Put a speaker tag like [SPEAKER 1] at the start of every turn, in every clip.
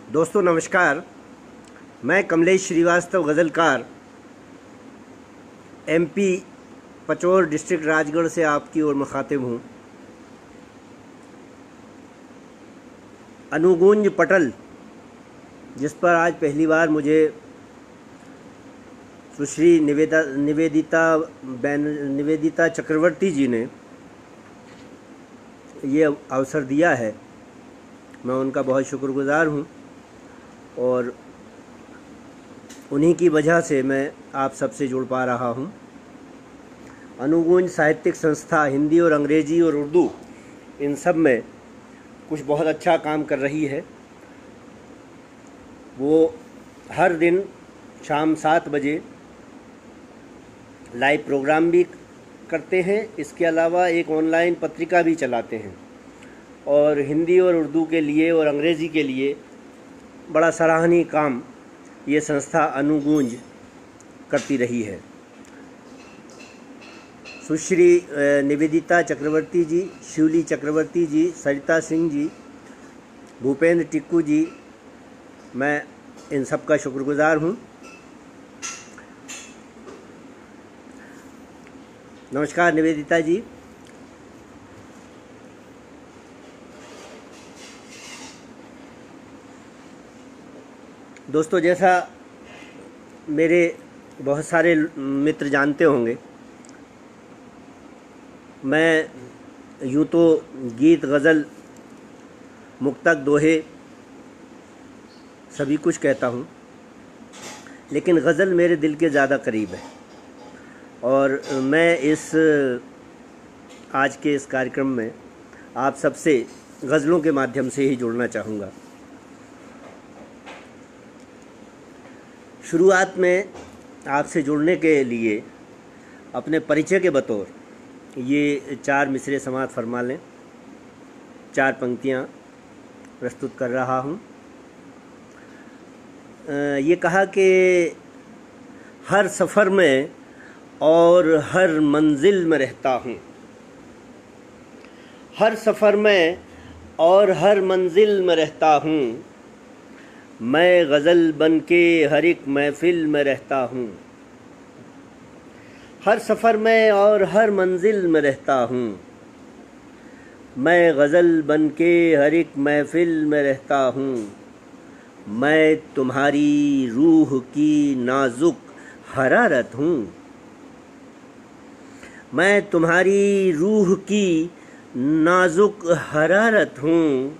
[SPEAKER 1] दोस्तों नमस्कार। मैं कमलेश श्रीवास्तव गज़लकार एमपी पचौर डिस्ट्रिक्ट राजगढ़ से आपकी ओर मुखातिब हूँ। अनुगूंज पटल जिस पर आज पहली बार मुझे सुश्री निवेदिता चक्रवर्ती जी ने ये अवसर दिया है, मैं उनका बहुत शुक्रगुज़ार हूँ और उन्हीं की वजह से मैं आप सबसे जुड़ पा रहा हूँ। अनुगूंज साहित्यिक संस्था हिंदी और अंग्रेज़ी और उर्दू इन सब में कुछ बहुत अच्छा काम कर रही है। वो हर दिन शाम 7 बजे लाइव प्रोग्राम भी करते हैं, इसके अलावा एक ऑनलाइन पत्रिका भी चलाते हैं और हिंदी और उर्दू के लिए और अंग्रेज़ी के लिए बड़ा सराहनीय काम ये संस्था अनुगूंज करती रही है। सुश्री निवेदिता चक्रवर्ती जी, शिवली चक्रवर्ती जी, सरिता सिंह जी, भूपेंद्र टिक्कू जी, मैं इन सब का शुक्रगुज़ार हूँ। नमस्कार निवेदिता जी। दोस्तों, जैसा मेरे बहुत सारे मित्र जानते होंगे, मैं यूँ तो गीत, गज़ल, मुक्तक, दोहे सभी कुछ कहता हूँ, लेकिन गज़ल मेरे दिल के ज़्यादा करीब है और मैं इस आज के इस कार्यक्रम में आप सबसे गज़लों के माध्यम से ही जुड़ना चाहूँगा। शुरुआत में आपसे जुड़ने के लिए अपने परिचय के बतौर ये 4 मिसरे समाअत फरमा लें। 4 पंक्तियाँ प्रस्तुत कर रहा हूँ। ये कहा कि हर सफ़र में और हर मंजिल में रहता हूँ, हर सफ़र में और हर मंजिल में रहता हूँ, मैं गज़ल बन के हर एक महफ़िल में रहता हूँ, हर सफ़र में और हर मंजिल में रहता हूँ, मैं गज़ल बन के हर एक महफ़िल में रहता हूँ, मैं तुम्हारी रूह की नाजुक हरारत हूँ, मैं तुम्हारी रूह की नाजुक हरारत हूँ,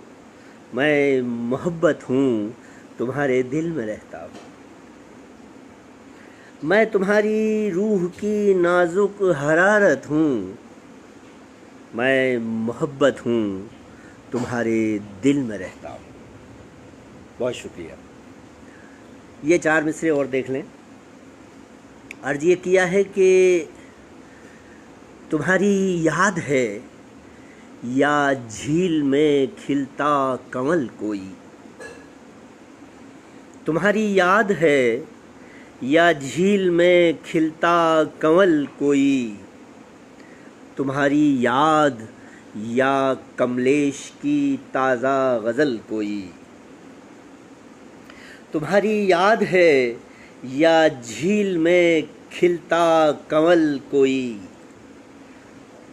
[SPEAKER 1] मैं मोहब्बत हूँ, तुम्हारे दिल में रहता हूँ, मैं तुम्हारी रूह की नाजुक हरारत हूँ, मैं मोहब्बत हूँ, तुम्हारे दिल में रहता हूँ। बहुत शुक्रिया। ये 4 मिसरे और देख लें। अर्ज़ ये किया है कि तुम्हारी याद है या झील में खिलता कमल कोई, तुम्हारी याद है या झील में खिलता कमल कोई, तुम्हारी याद या कमलेश की ताज़ा गज़ल कोई, तुम्हारी याद है या झील में खिलता कमल कोई,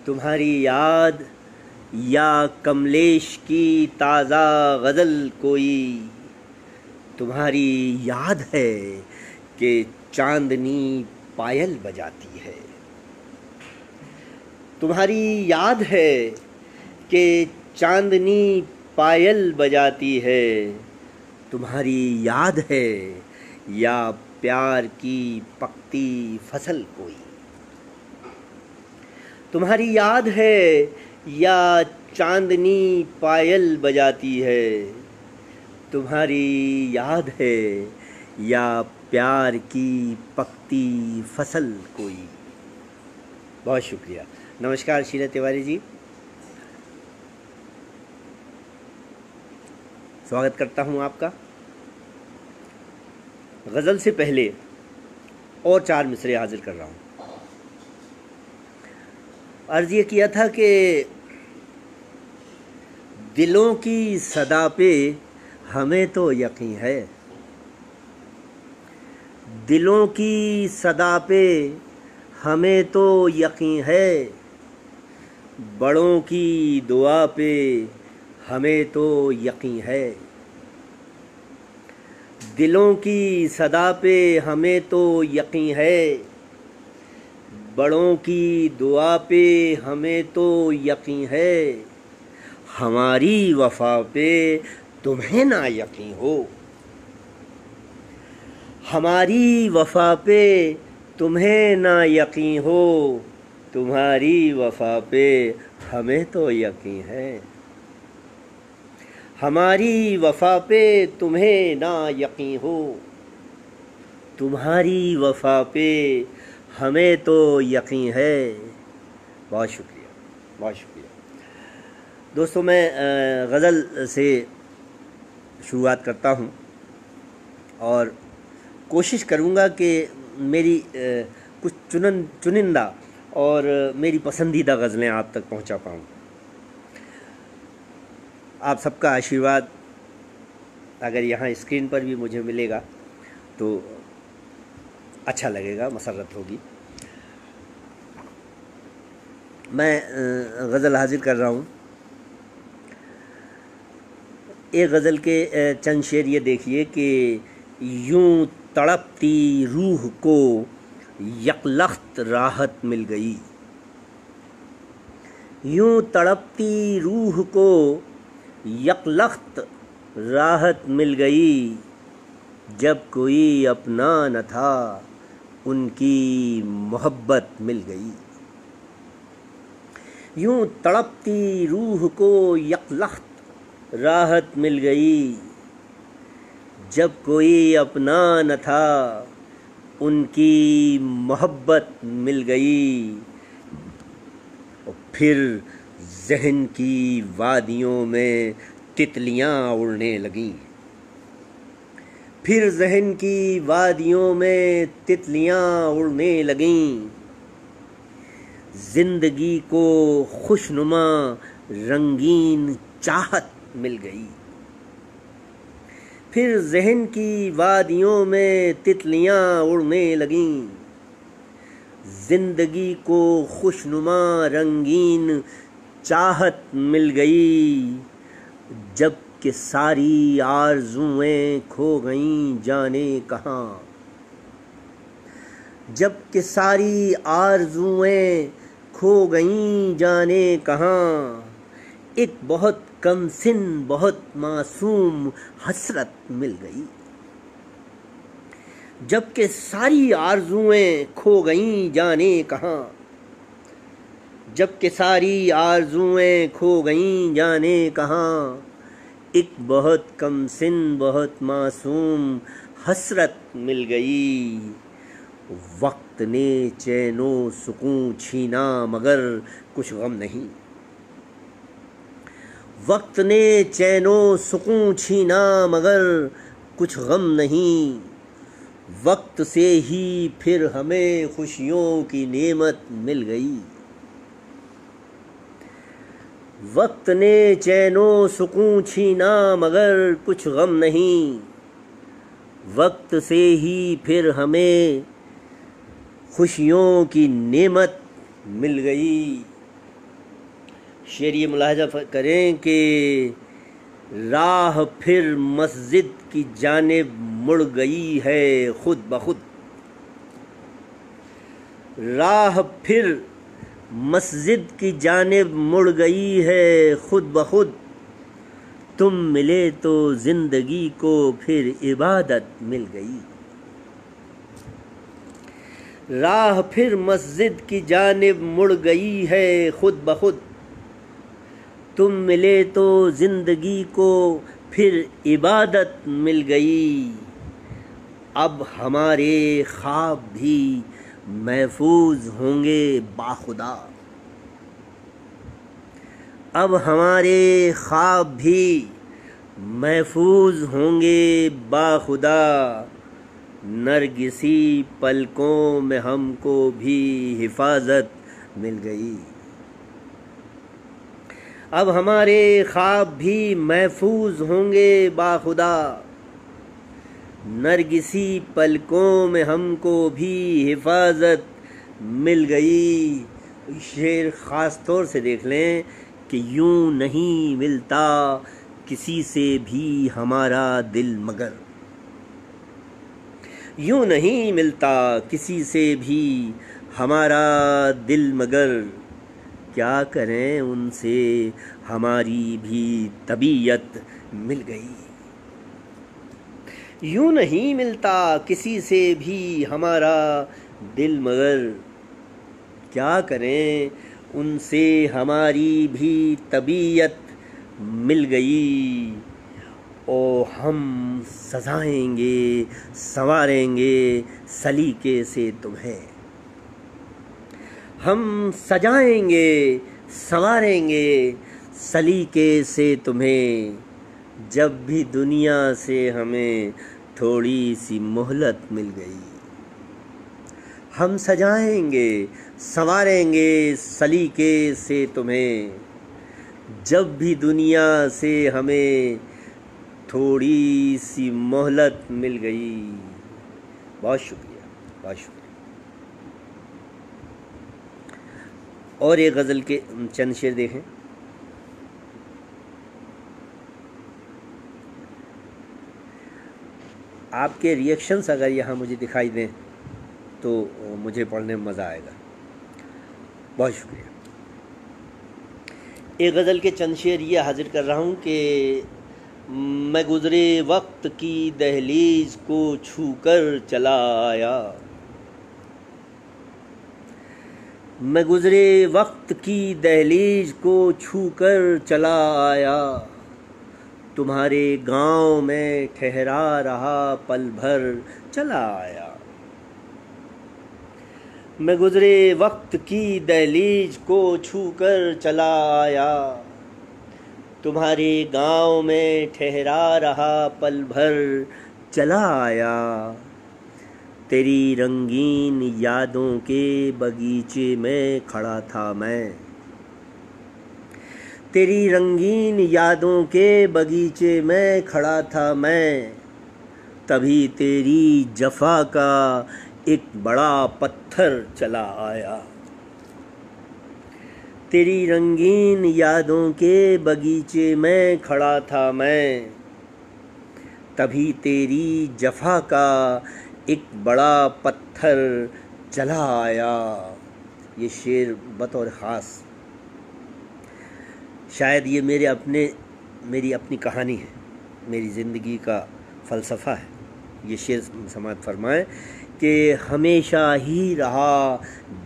[SPEAKER 1] तुम्हारी याद या कमलेश की ताज़ा गज़ल कोई, तुम्हारी याद है कि चांदनी पायल बजाती है, तुम्हारी याद है कि चांदनी पायल बजाती है, तुम्हारी याद है या प्यार की पकती फसल कोई, तुम्हारी याद है या चांदनी पायल बजाती है, तुम्हारी याद है या प्यार की पकती फसल कोई। बहुत शुक्रिया। नमस्कार शीला तिवारी जी, स्वागत करता हूँ आपका। गज़ल से पहले और 4 मिसरे हाजिर कर रहा हूँ। अर्ज़ ये किया था कि दिलों की सदा पे हमें तो यकीन है। दिलों की सदा पे हमें तो यकीन है, बड़ों की दुआ पे हमें तो यकीन है। दिलों की सदा पे हमें तो यकीन है, बड़ों की दुआ पे हमें तो यकीन है। हमारी वफा पे तुम्हें ना यकीन हो, हमारी वफा पे तुम्हें ना यकीन हो, तुम्हारी वफा पे हमें तो यकीन है। हमारी वफा पे तुम्हें ना यकीन हो, तुम्हारी वफा पे हमें तो यकीन है। बहुत शुक्रिया, बहुत शुक्रिया दोस्तों। मैं गज़ल से शुरुआत करता हूँ और कोशिश करूँगा कि मेरी कुछ चुनिंदा और मेरी पसंदीदा गज़लें आप तक पहुँचा पाऊँ। आप सबका आशीर्वाद अगर यहाँ स्क्रीन पर भी मुझे मिलेगा तो अच्छा लगेगा, मसरत होगी। मैं गज़ल हाजिर कर रहा हूँ। एक गज़ल के चंद शेर ये देखिए कि यूं तड़पती रूह को यकलख्त राहत मिल गई, यूं तड़पती रूह को यकलख्त राहत मिल गई। जब कोई अपना न था उनकी मोहब्बत मिल गई, यूं तड़पती रूह को यकलख्त राहत मिल गई। जब कोई अपना न था उनकी मोहब्बत मिल गई। और फिर ज़हन की वादियों में तितलियां उड़ने लगीं, फिर ज़हन की वादियों में तितलियां उड़ने लगीं। ज़िंदगी को खुशनुमा रंगीन चाहत मिल गई, फिर ज़हन की वादियों में तितलियां उड़ने लगीं। ज़िंदगी को खुशनुमा रंगीन चाहत मिल गई। जब कि सारी आरज़ुएं खो गईं जाने कहाँ, जब कि सारी आरज़ुएं खो गईं जाने कहाँ। एक बहुत कमसिन बहुत मासूम हसरत मिल गई। जब कि सारी आरज़ुएं खो गईं जाने कहाँ, जब कि सारी आरज़ुएं खो गईं जाने कहाँ। एक बहुत कमसिन बहुत मासूम हसरत मिल गई। वक्त ने चैनो सुकून छीना मगर कुछ गम नहीं, वक्त ने चैनो सुकून छीना मगर कुछ गम नहीं। वक्त से ही फिर हमें खुशियों की नेमत मिल गई। वक्त ने चैनो सुकून छीना मगर कुछ गम नहीं। वक्त से ही फिर हमें खुशियों की नेमत मिल गई। शेर ये मुलाहजा करें कि राह फिर मस्जिद की जानिब मुड़ गई है खुद ब खुद। राह फिर मस्जिद की जानिब मुड़ गई है खुद ब खुद। तुम मिले तो जिंदगी को फिर इबादत मिल गई। राह फिर मस्जिद की जानिब मुड़ गई है खुद ब खुद। तुम मिले तो जिंदगी को फिर इबादत मिल गई। अब हमारे ख्वाब भी महफूज होंगे बाखुदा। अब हमारे ख्वाब भी महफूज होंगे बाखुदा। नरगिसी पलकों में हमको भी हिफाजत मिल गई। अब हमारे ख्वाब भी महफूज होंगे बाखुदा, नरगिसी पलकों में हमको भी हिफाजत मिल गई। शेर ख़ास तौर से देख लें कि यूं नहीं मिलता किसी से भी हमारा दिल मगर, यूं नहीं मिलता किसी से भी हमारा दिल मगर, क्या करें उनसे हमारी भी तबीयत मिल गई। यूं नहीं मिलता किसी से भी हमारा दिल मगर, क्या करें उनसे हमारी भी तबीयत मिल गई। ओ हम सजाएंगे संवारेंगे सलीके से तुम्हें, हम सजाएंगे संवारेंगे सलीके से तुम्हें, जब भी दुनिया से हमें थोड़ी सी मोहलत मिल गई। हम सजाएंगे संवारेंगे सलीके से तुम्हें, जब भी दुनिया से हमें थोड़ी सी मोहलत मिल गई। बहुत शुक्रिया, बहुत शुक्रिया। और एक गज़ल के चंद शेर देखें। आपके रिएक्शंस अगर यहाँ मुझे दिखाई दें तो मुझे पढ़ने में मज़ा आएगा। बहुत शुक्रिया। एक गज़ल के चंद शेर ये हाजिर कर रहा हूँ कि मैं गुज़रे वक्त की दहलीज को छू कर चला आया, मैं गुज़रे वक्त की दहलीज को छू कर चला आया, तुम्हारे गांव में ठहरा रहा पल भर चला आया। मैं गुज़रे वक्त की दहलीज को छू कर चला आया, तुम्हारे गांव में ठहरा रहा पल भर चला आया। तेरी रंगीन यादों के बगीचे में खड़ा था मैं, तेरी रंगीन यादों के बगीचे में खड़ा था मैं, तभी तेरी जफ़ा का एक बड़ा पत्थर चला आया। तेरी रंगीन यादों के बगीचे में खड़ा था मैं, तभी तेरी जफ़ा का एक बड़ा पत्थर चला आया। ये शेर बतौर ख़ास शायद ये मेरी अपनी कहानी है, मेरी ज़िंदगी का फ़लसफ़ा है। ये शेर समाअत फरमाएं कि हमेशा ही रहा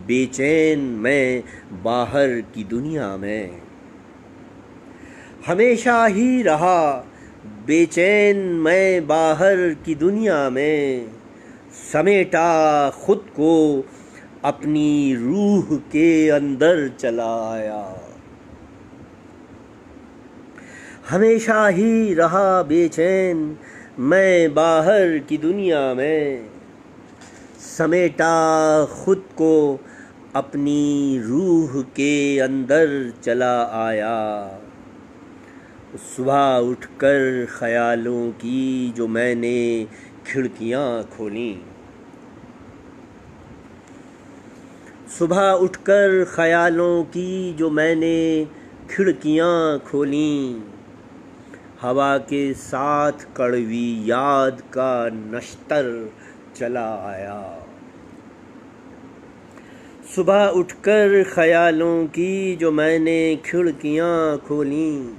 [SPEAKER 1] बेचैन मैं बाहर की दुनिया में, हमेशा ही रहा बेचैन मैं बाहर की दुनिया में, समेटा खुद को अपनी रूह के अंदर चला आया। हमेशा ही रहा बेचैन मैं बाहर की दुनिया में, समेटा खुद को अपनी रूह के अंदर चला आया। सुबह उठकर ख्यालों की जो मैंने खिड़कियां खोलीं, सुबह उठकर ख्यालों की जो मैंने खिड़कियां खोलीं, हवा के साथ कड़वी याद का नश्तर चला आया। सुबह उठकर ख्यालों की जो मैंने खिड़कियां खोलीं,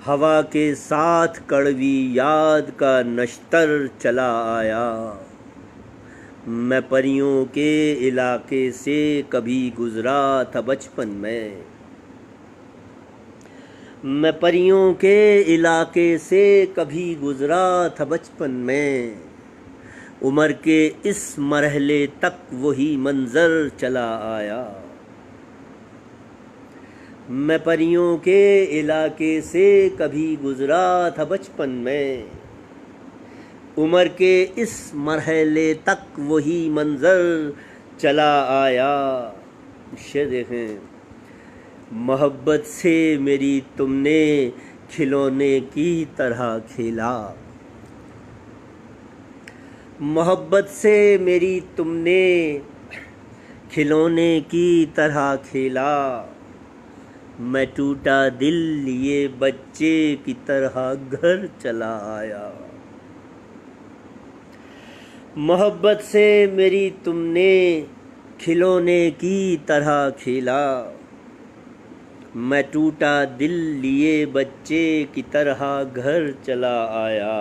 [SPEAKER 1] हवा के साथ कड़वी याद का नश्तर चला आया। मैं परियों के इलाके से कभी गुज़रा था बचपन में, मैं परियों के इलाके से कभी गुज़रा था बचपन में, उम्र के इस मरहले तक वही मंज़र चला आया। मैं परियों के इलाके से कभी गुज़रा था बचपन में, उम्र के इस मरहले तक वही मंज़र चला आया। शेर देखें, मोहब्बत से मेरी तुमने खिलौने की तरह खेला। मोहब्बत से मेरी तुमने खिलौने की तरह खेला। मैं टूटा दिल लिए बच्चे की तरह घर चला आया। मोहब्बत से मेरी तुमने खिलौने की तरह खेला। मैं टूटा दिल लिए बच्चे की तरह घर चला आया।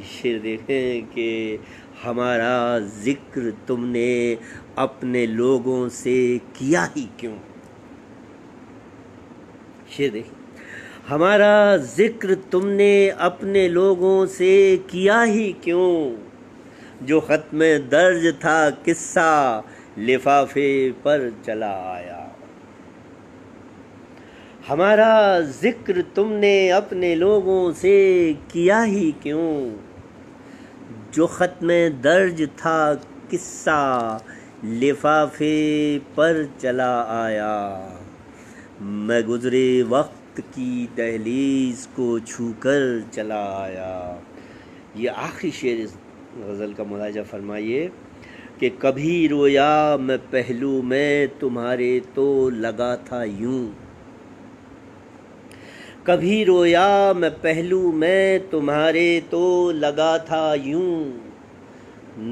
[SPEAKER 1] शेर देखें कि हमारा जिक्र तुमने अपने लोगों से किया ही क्यों। शेर देखें, हमारा जिक्र तुमने अपने लोगों से किया ही क्यों। जो खत में दर्ज था किस्सा लिफाफे पर चला आया। हमारा जिक्र तुमने अपने लोगों से किया ही क्यों। जो खत में दर्ज था किस्सा लिफाफे पर चला आया। मैं गुजरे वक्त की दहलीज को छूकर चला आया। ये आखिरी शेर इस गज़ल का मुलाहिज़ा फरमाइए कि कभी रोया मैं पहलू में तुम्हारे तो लगा था यूं। कभी रोया मैं पहलू में तुम्हारे तो लगा था यूं।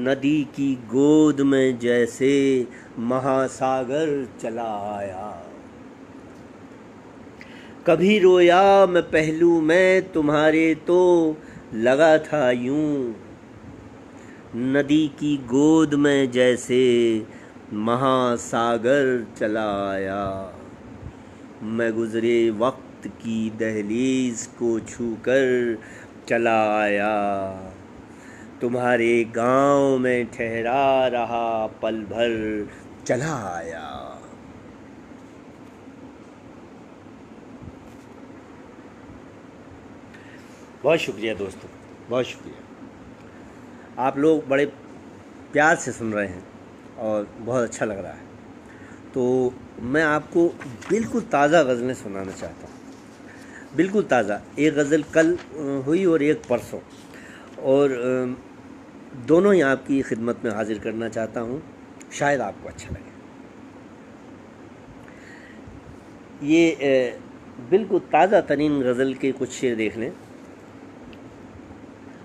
[SPEAKER 1] नदी की गोद में जैसे महासागर चला आया। कभी रोया मैं पहलू में तुम्हारे तो लगा था यूं। नदी की गोद में जैसे महासागर चला आया। मैं गुजरे वक्त की दहलीज को छूकर चला आया। तुम्हारे गांव में ठहरा रहा पल भर चला आया। बहुत शुक्रिया दोस्तों, बहुत शुक्रिया। आप लोग बड़े प्यार से सुन रहे हैं और बहुत अच्छा लग रहा है। तो मैं आपको बिल्कुल ताज़ा गज़लें सुनाना चाहता हूँ, बिल्कुल ताज़ा। एक गज़ल कल हुई और एक परसों, और दोनों ही आपकी खिदमत में हाजिर करना चाहता हूँ, शायद आपको अच्छा लगे। ये बिल्कुल ताज़ा तरीन गज़ल के कुछ शेर देख लें।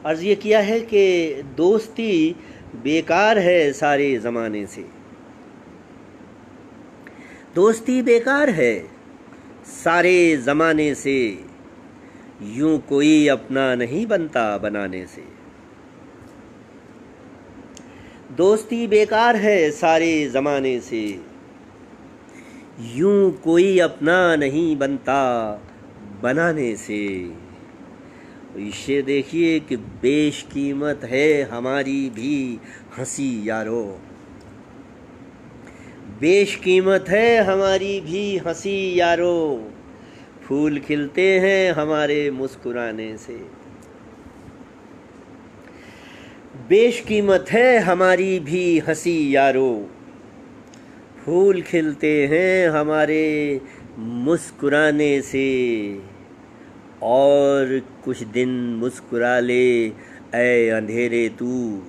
[SPEAKER 1] अर्ज़ ये किया है कि दोस्ती बेकार है सारे ज़माने से। दोस्ती बेकार है सारे ज़माने से। यूं कोई अपना नहीं बनता बनाने से। दोस्ती बेकार है सारे ज़माने से। यूं कोई अपना नहीं बनता बनाने से। ये देखिए कि बेशकीमत है हमारी भी हंसी यारो। बेशकीमत है हमारी भी हंसी यारो। फूल खिलते हैं हमारे मुस्कुराने से। बेशकीमत है हमारी भी हंसी यारो। फूल खिलते हैं हमारे मुस्कुराने से। और कुछ दिन मुस्कुरा ले ऐ अंधेरे तू।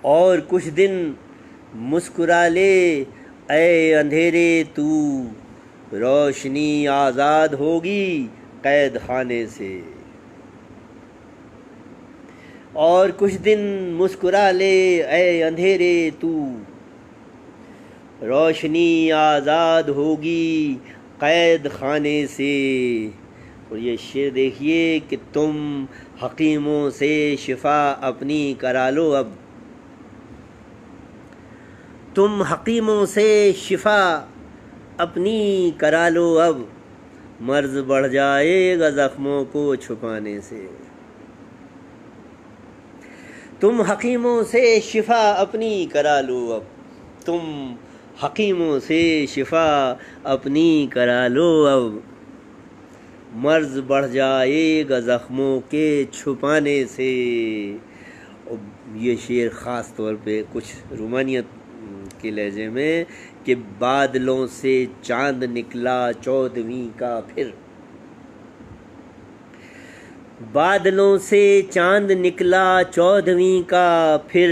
[SPEAKER 1] और कुछ दिन मुस्कुरा ले ऐ अंधेरे तू। रोशनी आज़ाद होगी कैद खाने से। और कुछ दिन मुस्कुरा ले ऐ अंधेरे तू। रोशनी आज़ाद होगी कैद खाने से। और ये शेर देखिए कि तुम हकीमों से शिफा अपनी करा लो अब। तुम हकीमों से शिफा अपनी करा लो अब। मर्ज बढ़ जाएगा ज़ख्मों को छुपाने से। तुम हकीमों से शिफा अपनी करा लो अब। तुम हकीमों से शिफा अपनी करा लो अब। मर्ज बढ़ जाएगा ज़ख्मों के छुपाने से। और ये शेर ख़ास तौर पे कुछ रूमानियत के लहजे में कि बादलों से चांद निकला 14वीं का फिर। बादलों से चांद निकला 14वीं का फिर,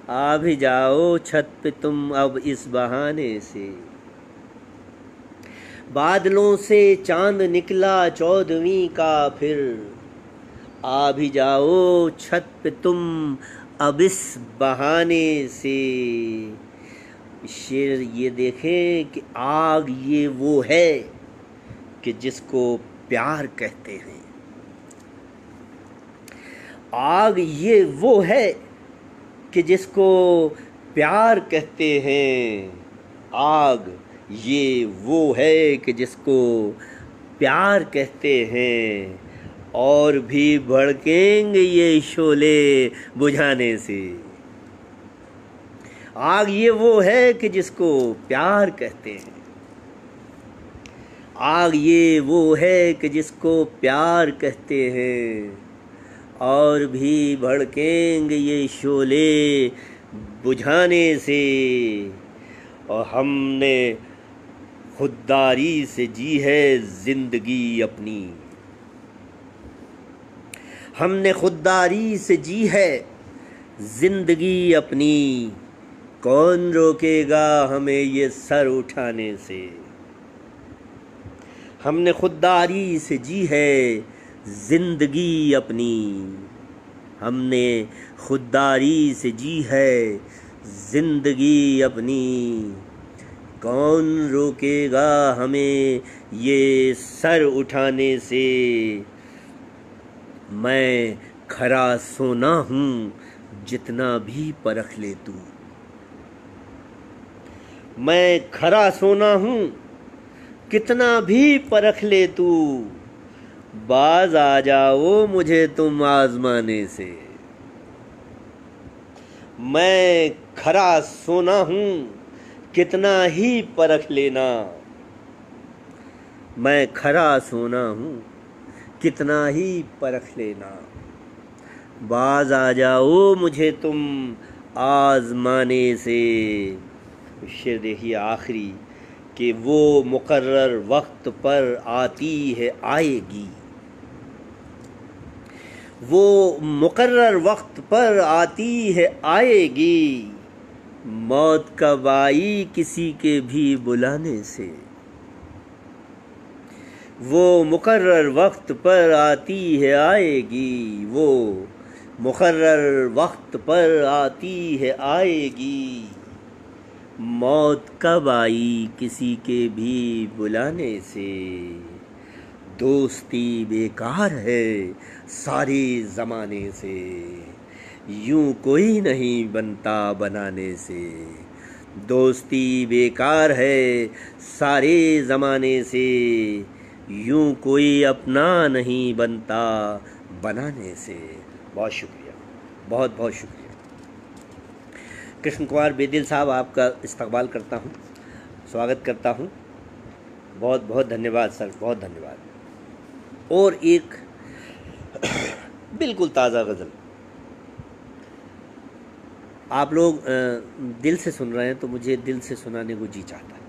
[SPEAKER 1] आ भी जाओ छत पे तुम अब इस बहाने से। बादलों से चांद निकला 14वीं का फिर, आ भी जाओ छत पे तुम अब इस बहाने से। शेर ये देखें कि आग ये वो है कि जिसको प्यार कहते हैं। आग ये वो है कि जिसको प्यार कहते हैं। आग ये वो है कि जिसको प्यार कहते हैं, और भी भड़केंगे ये शोले बुझाने से। आग ये वो है कि जिसको प्यार कहते हैं। आग ये वो है कि जिसको प्यार कहते हैं, और भी भड़केंगे ये शोले बुझाने से। और हमने खुददारी से जी है जिंदगी अपनी। हमने खुददारी से जी है जिंदगी अपनी, कौन रोकेगा हमें ये सर उठाने से। हमने खुददारी से जी है जिंदगी अपनी। हमने खुददारी से जी है जिंदगी अपनी, कौन रोकेगा हमें ये सर उठाने से। मैं खरा सोना हूँ जितना भी परख ले तू। मैं खरा सोना हूँ कितना भी परख ले तू, बाज आ जाओ मुझे तुम आजमाने से। मैं खरा सोना हूँ कितना ही परख लेना। मैं खरा सोना हूँ कितना ही परख लेना, बाज आ जाओ मुझे तुम आजमाने से। शेर देखिए आखिरी कि वो मुकर्रर वक्त पर आती है आएगी। वो मुकर्रर वक्त पर आती है आएगी, मौत कब आई किसी के भी बुलाने से। वो मुकर्रर वक्त पर आती है आएगी। वो मुकर्रर वक्त पर आती है आएगी, मौत कब आई किसी के भी बुलाने से। दोस्ती बेकार है सारे ज़माने से, यूं कोई नहीं बनता बनाने से। दोस्ती बेकार है सारे ज़माने से, यूं कोई अपना नहीं बनता बनाने से। बहुत शुक्रिया, बहुत बहुत शुक्रिया। कृष्ण कुमार बेदिल साहब, आपका इस्तकबाल करता हूँ, स्वागत करता हूँ। बहुत बहुत धन्यवाद सर, बहुत धन्यवाद। और एक बिल्कुल ताज़ा गज़ल, आप लोग दिल से सुन रहे हैं तो मुझे दिल से सुनाने को जी चाहता है।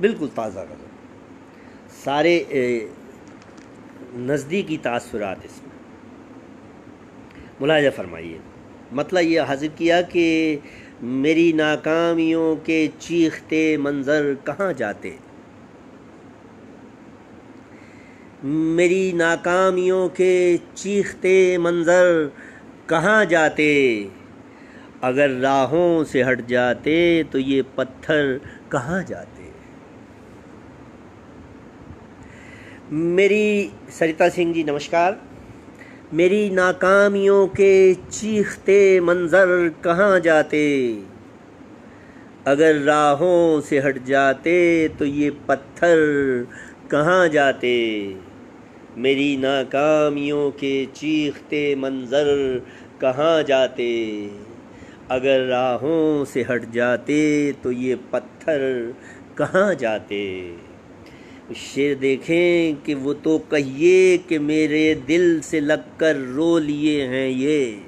[SPEAKER 1] बिल्कुल ताज़ा गज़ल, सारे नज़दीकी तासुरात इसमें। मुलाहिज़ा फरमाइए। मतलब ये हाजिर किया कि मेरी नाकामियों के चीखते मंज़र कहाँ जाते। मेरी नाकामियों के चीखते मंज़र कहाँ जाते, अगर राहों से हट जाते तो ये पत्थर कहाँ जाते। मेरी सरिता सिंह जी नमस्कार। मेरी नाकामियों के चीखते मंज़र कहाँ जाते, अगर राहों से हट जाते तो ये पत्थर कहाँ जाते। मेरी नाकामियों के चीखते मंज़र कहाँ जाते, अगर राहों से हट जाते तो ये पत्थर कहाँ जाते। शेर देखें कि वो तो कहिए कि मेरे दिल से लगकर रो लिए हैं ये।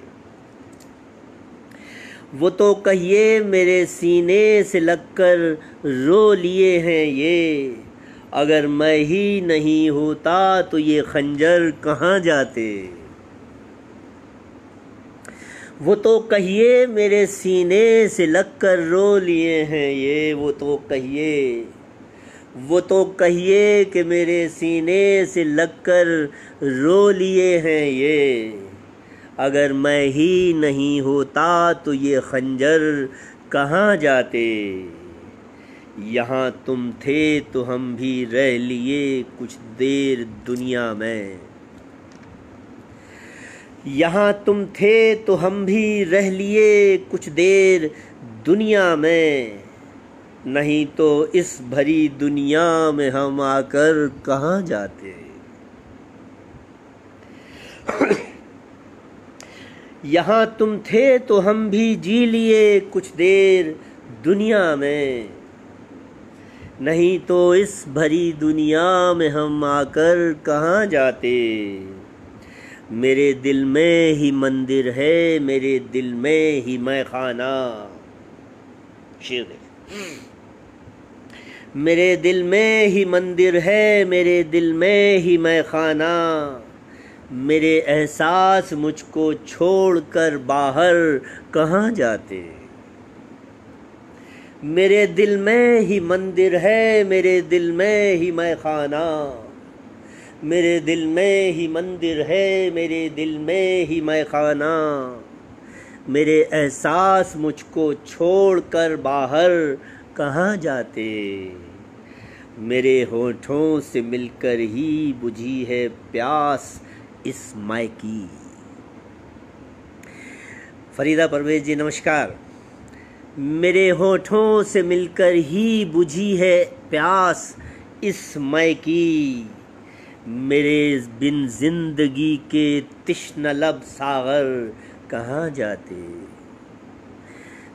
[SPEAKER 1] वो तो कहिए मेरे सीने से लगकर रो लिए हैं ये, अगर मैं ही नहीं होता तो ये खंजर कहाँ जाते। वो तो कहिए मेरे सीने से लगकर रो लिए हैं ये, वो तो कहिए कि मेरे सीने से लगकर रो लिए हैं ये, अगर मैं ही नहीं होता तो ये खंजर कहाँ जाते। यहाँ तुम थे तो हम भी रह लिए कुछ देर दुनिया में, यहाँ तुम थे तो हम भी रह लिए कुछ देर दुनिया में, नहीं तो इस भरी दुनिया में हम आकर कहाँ जाते। यहाँ तुम थे तो हम भी जी लिए कुछ देर दुनिया में, नहीं तो इस भरी दुनिया में हम आकर कहाँ जाते। मेरे दिल में ही मंदिर है, मेरे दिल में ही मैखाना। शेर देख। मेरे दिल में ही मंदिर है, मेरे दिल में ही मैखाना, मेरे एहसास मुझको छोड़कर बाहर कहाँ जाते। मेरे दिल में ही मंदिर है, मेरे दिल में ही मैखाना, मेरे दिल में ही मंदिर है, मेरे दिल में ही मैखाना, मेरे एहसास मुझको छोड़कर बाहर कहाँ जाते। मेरे होठों से मिलकर ही बुझी है प्यास इस माय की। फरीदा परवेज जी नमस्कार। मेरे होठों से मिलकर ही बुझी है प्यास इस माय की, मेरे बिन जिंदगी के तिश्न लब सागर कहाँ जाते।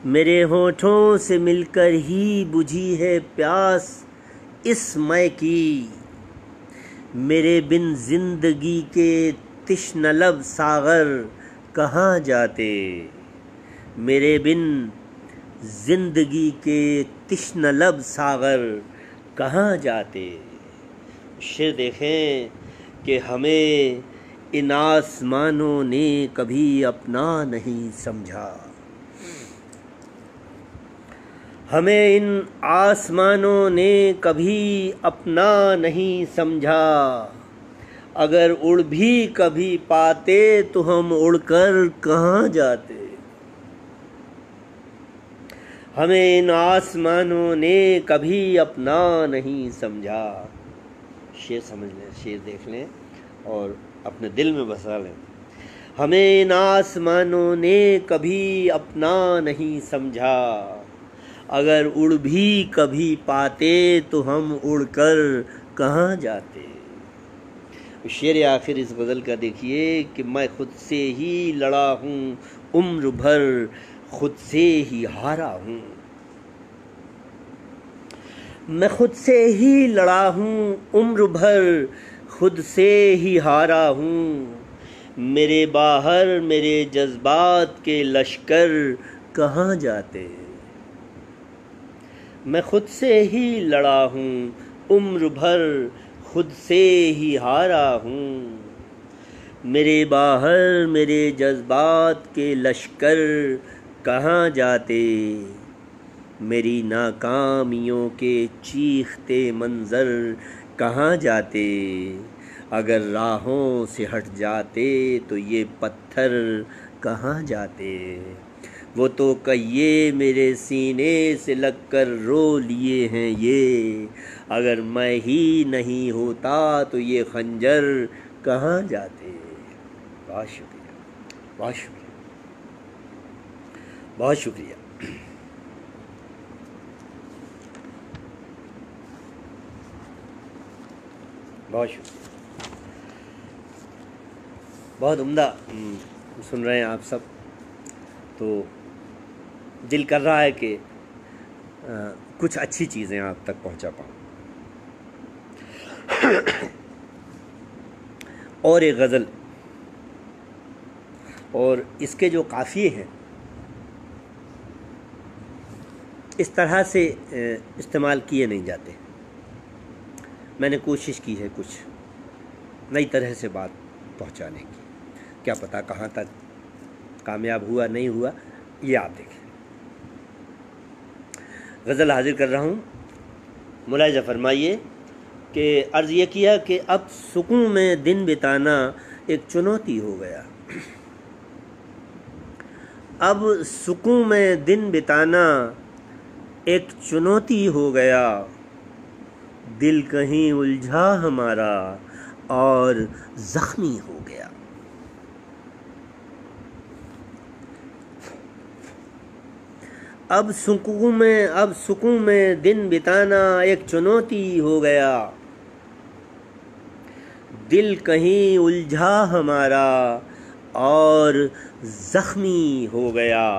[SPEAKER 1] मेरे होठों से मिलकर ही बुझी है प्यास इस माय की, मेरे बिन जिंदगी के तिश्न लब सागर कहाँ जाते। मेरे बिन जिंदगी के तिश्न लब सागर कहाँ जाते। शेर देखें कि हमें इन आसमानों ने कभी अपना नहीं समझा, हमें इन आसमानों ने कभी अपना नहीं समझा, अगर उड़ भी कभी पाते तो हम उड़कर कहाँ जाते। हमें इन आसमानों ने कभी अपना नहीं समझा। शेर समझ लें, शेर देख लें और अपने दिल में बसा लें। हमें इन आसमानों ने कभी अपना नहीं समझा, अगर उड़ भी कभी पाते तो हम उड़कर कहाँ जाते। शेर आखिर इस गज़ल का देखिए कि मैं खुद से ही लड़ा हूँ उम्र भर, खुद से ही हारा हूँ। मैं खुद से ही लड़ा हूँ उम्र भर, खुद से ही हारा हूँ। मेरे बाहर मेरे जज्बात के लश्कर कहाँ जाते। मैं खुद से ही लड़ा हूँ उम्र भर, खुद से ही हारा हूँ। मेरे बाहर मेरे जज्बात के लश्कर कहाँ जाते। मेरी नाकामियों के चीखते मंज़र कहाँ जाते। अगर राहों से हट जाते तो ये पत्थर कहाँ जाते। वो तो कहिए मेरे सीने से लगकर रो लिए हैं ये, अगर मैं ही नहीं होता तो ये खंजर कहाँ जाते। बहुत शुक्रिया, बहुत शुक्रिया, बहुत शुक्रिया। बहुत शुक्रिया, बहुत उम्दा सुन रहे हैं आप सब। तो दिल कर रहा है कि कुछ अच्छी चीज़ें आप तक पहुंचा पाऊँ। और एक गज़ल, और इसके जो काफ़िए हैं इस तरह से इस्तेमाल किए नहीं जाते। मैंने कोशिश की है कुछ नई तरह से बात पहुंचाने की, क्या पता कहाँ तक कामयाब हुआ नहीं हुआ, ये आप देखें। गज़ल हाजिर कर रहा हूँ, मुलाहिज़ा फरमाइए कि अर्ज़ ये किया कि अब सुकून में दिन बिताना एक चुनौती हो गया। अब सुकून में दिन बिताना एक चुनौती हो गया, दिल कहीं उलझा हमारा और ज़ख्मी हो गया। अब सुकून में दिन बिताना एक चुनौती हो गया, दिल कहीं उलझा हमारा और ज़ख्मी हो गया।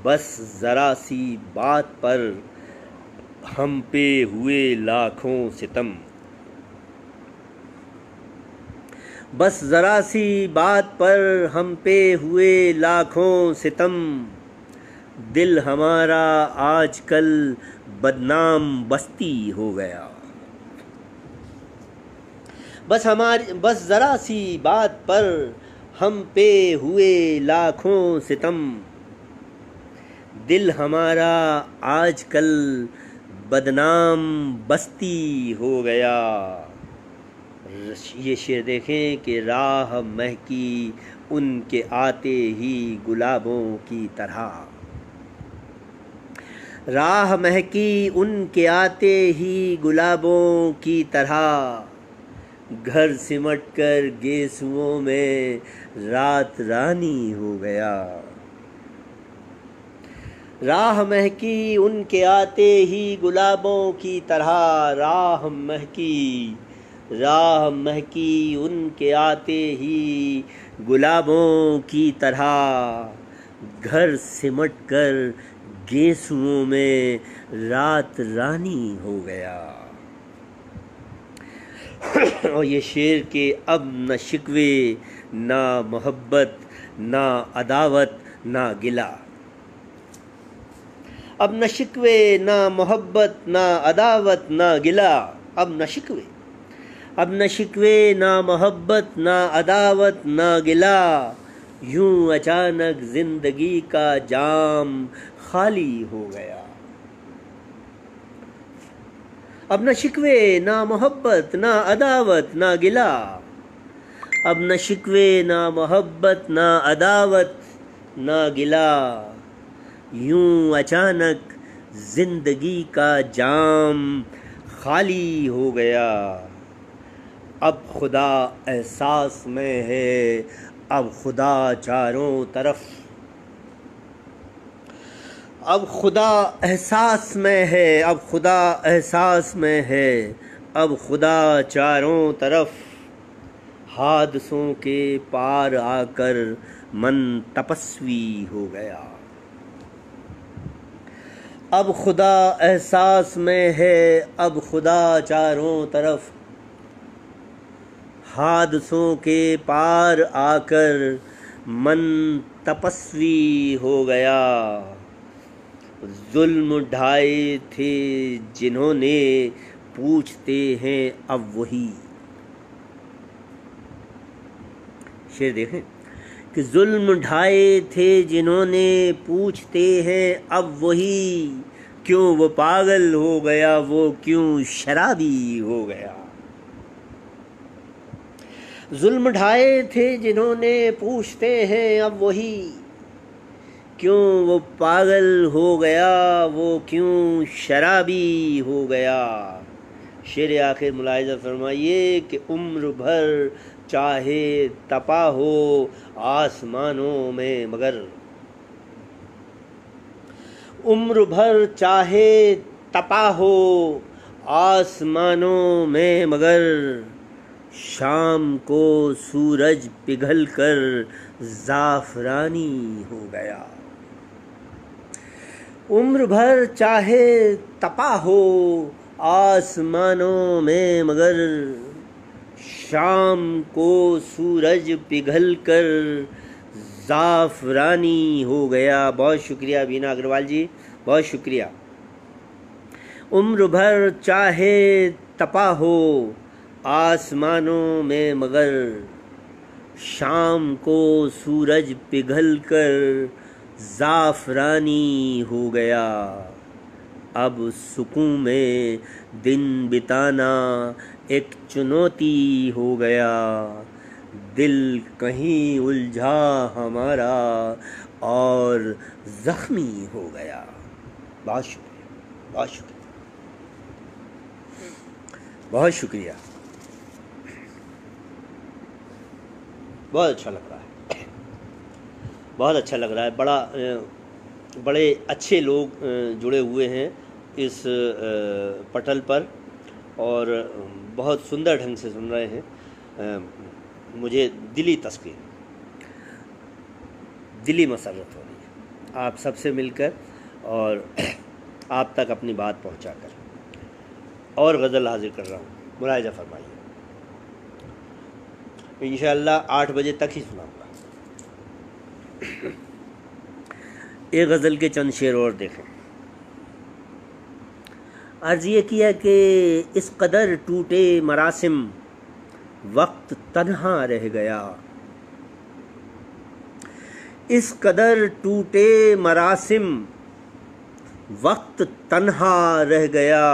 [SPEAKER 1] बस ज़रा सी बात पर हम पे हुए लाखों सितम, बस ज़रा सी बात पर हम पे हुए लाखों सितम, दिल हमारा आजकल बदनाम बस्ती हो गया। बस ज़रा सी बात पर हम पे हुए लाखों सितम, दिल हमारा आजकल बदनाम बस्ती हो गया। ये शेर देखें कि राह महकी उनके आते ही गुलाबों की तरह, राह महकी उनके आते ही गुलाबों की तरह, घर सिमट कर गेसुओं में रात रानी हो गया। राह महकी उनके आते ही गुलाबों की तरह, राह महकी उनके आते ही गुलाबों की तरह, घर सिमट कर गेसुओं में रात रानी हो गया। और ये शेर के अब न शिकवे ना मोहब्बत ना अदावत ना गिला, अब न शिकवे ना मोहब्बत ना अदावत ना गिला, अब न शिकवे ना मोहब्बत ना अदावत ना गिला, यूं अचानक जिंदगी का जाम खाली हो गया। अब न शिकवे ना मोहब्बत ना अदावत ना गिला, अब न शिकवे ना मोहब्बत ना अदावत ना गिला, यूं अचानक जिंदगी का जाम खाली हो गया। अब खुदा एहसास में है, अब खुदा चारों तरफ, अब खुदा एहसास में है, अब खुदा एहसास में है, अब खुदा चारों तरफ, हादसों के पार आकर मन तपस्वी हो गया। अब खुदा एहसास में है, अब खुदा चारों तरफ, हादसों के पार आकर मन तपस्वी हो गया। जुल्म ढाए थे जिन्होंने पूछते हैं अब वही, शेर देखें कि जुल्म ढाए थे जिन्होंने पूछते हैं अब वही, क्यों वो पागल हो गया वो क्यों शराबी हो गया। जुल्म ढाए थे जिन्होंने पूछते हैं अब वही, क्यों वो पागल हो गया वो क्यों शराबी हो गया। शेर आखिर मुलाहिज़ा फरमाइए कि उम्र भर चाहे तपा हो आसमानों में मगर, उम्र भर चाहे तपा हो आसमानों में मगर, शाम को सूरज पिघल कर ज़ाफ़रानी हो गया। उम्र भर चाहे तपा हो आसमानों में मगर, शाम को सूरज पिघल कर ज़ाफ़रानी हो गया। बहुत शुक्रिया बीना अग्रवाल जी, बहुत शुक्रिया। उम्र भर चाहे तपा हो आसमानों में, मगर शाम को सूरज पिघल कर ज़ाफ़रानी हो गया। अब सुकून में दिन बिताना एक चुनौती हो गया। दिल कहीं उलझा हमारा और ज़ख्मी हो गया। बहुत शुक्रिया, बहुत शुक्रिया, बहुत शुक्रिया। बहुत अच्छा लग रहा है, बहुत अच्छा लग रहा है। बड़े अच्छे लोग जुड़े हुए हैं इस पटल पर और बहुत सुंदर ढंग से सुन रहे हैं। मुझे दिली तस्कीन, दिली मसरत हो रही है आप सबसे मिलकर और आप तक अपनी बात पहुंचाकर। और गज़ल हाजिर कर रहा हूँ, मुलाहिज़ा फरमाइए। इंशाअल्लाह 8 बजे तक ही सुनाऊंगा। एक गज़ल के चंद शेर और देखें। अर्ज़ ये किया कि इस कदर टूटे मरासिम, वक्त तन्हा रह गया। इस कदर टूटे मरासिम, वक्त तन्हा रह गया।